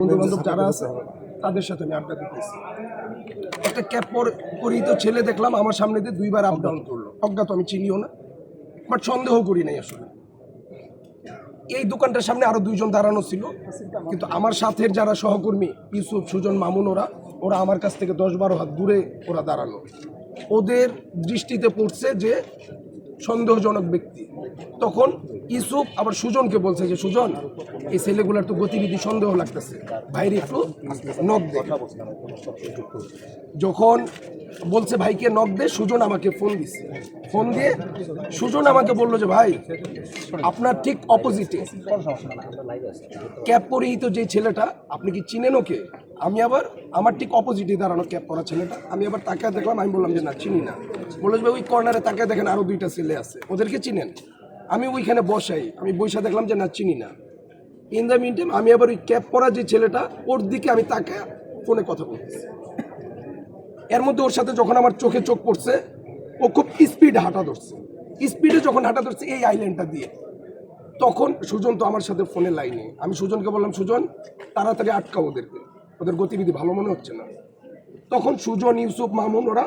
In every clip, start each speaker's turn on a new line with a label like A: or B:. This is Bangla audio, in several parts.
A: বন্ধু বান্ধব যারা আছে তাদের সাথে আমি আড্ডা দিতেছি। একটা ক্যাপ পরিহিত ছেলে দেখলাম আমার সামনে দিয়ে দুইবার আপ ডাউন করলো। অজ্ঞাত, আমি চিনিও না, বাট সন্দেহ করি নাই আসলে। এই দোকানটার সামনে আরো দুইজন দাঁড়ানো ছিল, কিন্তু আমার সাথের যারা সহকর্মী ইউসুফ, সুজন, মামুন, ওরা আমার কাছ থেকে 10-12 হাত দূরে ওরা দাঁড়ানো। ওদের দৃষ্টিতে পড়ছে যে সন্দেহজনক ব্যক্তি। তখন ইউসুফ আবার সুজনকে বলছে যে সুজন, এই ছেলেগুলোর তো গতিবিধি সন্দেহ লাগতেছে, ভাইরে একটু নক দে। যখন বলছে ভাইকে নক দে, সুজন আমাকে ফোন দিছে। ফোন দিয়ে সুজন আমাকে বললো যে ভাই, আপনার ঠিক অপোজিটে ক্যাপ পরিহিত যে ছেলেটা, আপনি কি চিনেন ওকে? আমি আবার আমার ঠিক অপোজিটে দাঁড়ানো ক্যাপ পরা ছেলেটা, আমি আবার তাকায় দেখলাম। আমি বললাম যে না, চিনি না। বললো যে ওই কর্নারে তাকায় দেখেন আরো দুইটা ছেলে আছে, ওদেরকে চিনেন? আমি ওইখানে বসাই, আমি বসে দেখলাম যে না, চিনি না। ইন দ্য মিন টাইম আমি আবার ওই ক্যাপ পরা যে ছেলেটা, ওর দিকে আমি তাকায় ফোনে কথা বলতেছি। এর মধ্যে ওর সাথে যখন আমার চোখে চোখ পড়ছে, ও খুব স্পিডে হাঁটা ধরছে। স্পিডে যখন হাঁটা ধরছে এই আইল্যান্ডটা দিয়ে, তখন সুজন তো আমার সাথে ফোনে লাইনে। আমি সুজনকে বললাম, সুজন তাড়াতাড়ি আটকাও ওদেরকে, ওদের গতিবিধি ভালো মনে হচ্ছে না। তখন সুজন, ইউসুফ, মামুন ওরা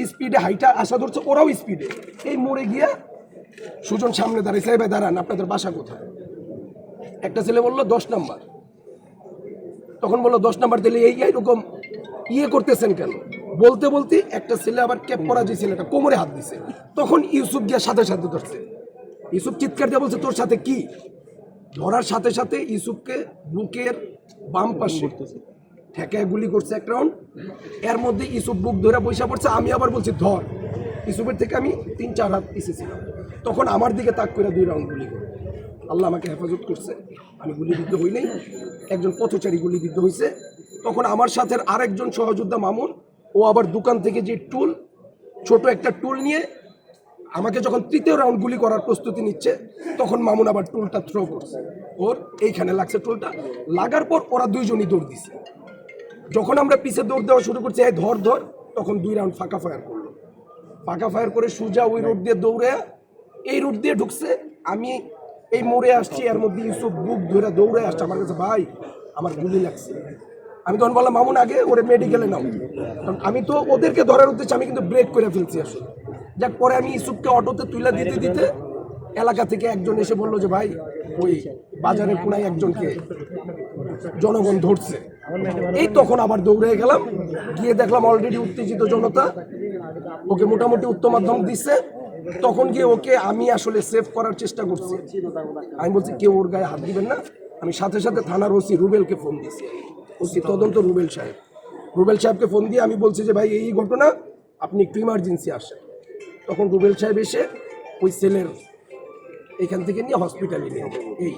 A: স্পিডে হাইটা আসা ধরছে, ওরাও স্পিডে। এই মোড়ে গিয়া সুজন সামনে দাঁড়িয়েছে, ভাই দাঁড়ান, আপনাদের বাসা কোথায়? একটা ছেলে বললো 10 নাম্বার। তখন বললো 10 নাম্বার দিলে এইরকম করতেছেন কেন? বলতে বলতে একটা ছেলে আবার ক্যাপ পরা যে ছেলেটা কোমরে হাত দিছে। তখন ইউসুফ গিয়া সাথে সাথে ধরছে। ইউসুফ চিৎকার দিয়ে বলছে তোর সাথে কি? ধরার সাথে সাথে ইউসুফকে বুকের বাম পাশে ঠেকায় গুলি করছে এক রাউন্ড। এর মধ্যে ইউসুফ বুক ধরে বসে পড়ছে। আমি আবার বলছি ধর। ইউসুফের থেকে আমি 3-4 হাত পিছিয়েছিলাম। তখন আমার দিকে তাক করে 2 রাউন্ড গুলি করে আল্লাহ আমাকে হেফাজত করছে, আমি গুলিবিদ্ধ হই নাই। একজন পথচারী গুলিবিদ্ধ হয়েছে। তখন আমার সাথে আরেকজন সহযোদ্ধা মামুন, ও আবার দোকান থেকে যে টুল, ছোট একটা টুল নিয়ে আমাকে যখন 3য় রাউন্ড গুলি করার প্রস্তুতি নিচ্ছে, তখন মামুন আবার টুলটা থ্রো করছে। ওর এইখানে লাগছে টুলটা। লাগার পর ওরা দুইজনই দৌড় দিছে। যখন আমরা পিছে দৌড় দেওয়া শুরু করছি, এই ধর ধর, তখন 2 রাউন্ড ফাঁকা ফায়ার করলো। ফাঁকা ফায়ার করে সুজা ওই রোড দিয়ে দৌড়ে এই রোড দিয়ে ঢুকছে। আমি এই মোড়ে আসছি, এর মধ্যে ইউসুফ বুক ধরে দৌড়ে আসছে আমার কাছে, ভাই আমার গুলি লাগছে। আমি তখন বললাম মামুন আগে ওরে মেডিকেলে নাও, কারণ আমি তো ওদেরকে ধরার উদ্দেশ্যে আমি কিন্তু ব্রেক করে ফেলছি আসলে। যাক, পরে আমি ইউসুফকে অটোতে তুলে দিতে দিতে এলাকা থেকে একজন এসে বললো যে ভাই, ওই বাজারের কোনায় একজনকে জনগণ ধরছে। এই তখন আবার দৌড়ে গেলাম, গিয়ে দেখলাম অলরেডি উত্তেজিত জনতা ওকে মোটামুটি উত্তম মাধ্যম দিচ্ছে। তখন গিয়ে ওকে আমি আসলে সেভ করার চেষ্টা করছি। আমি বলছি কেউ ওর গায়ে হাত দিবেন না। আমি সাথে সাথে থানার ওসি রুবেলকে ফোন দিয়েছি, ওসি তদন্ত রুবেল সাহেবকে ফোন দিয়ে আমি বলছি যে ভাই এই ঘটনা, আপনি একটু ইমার্জেন্সি আসেন। তখন রুবেল সাহেব এসে ওই ছেলের এখান থেকে নিয়ে হসপিটালে নিয়ে এই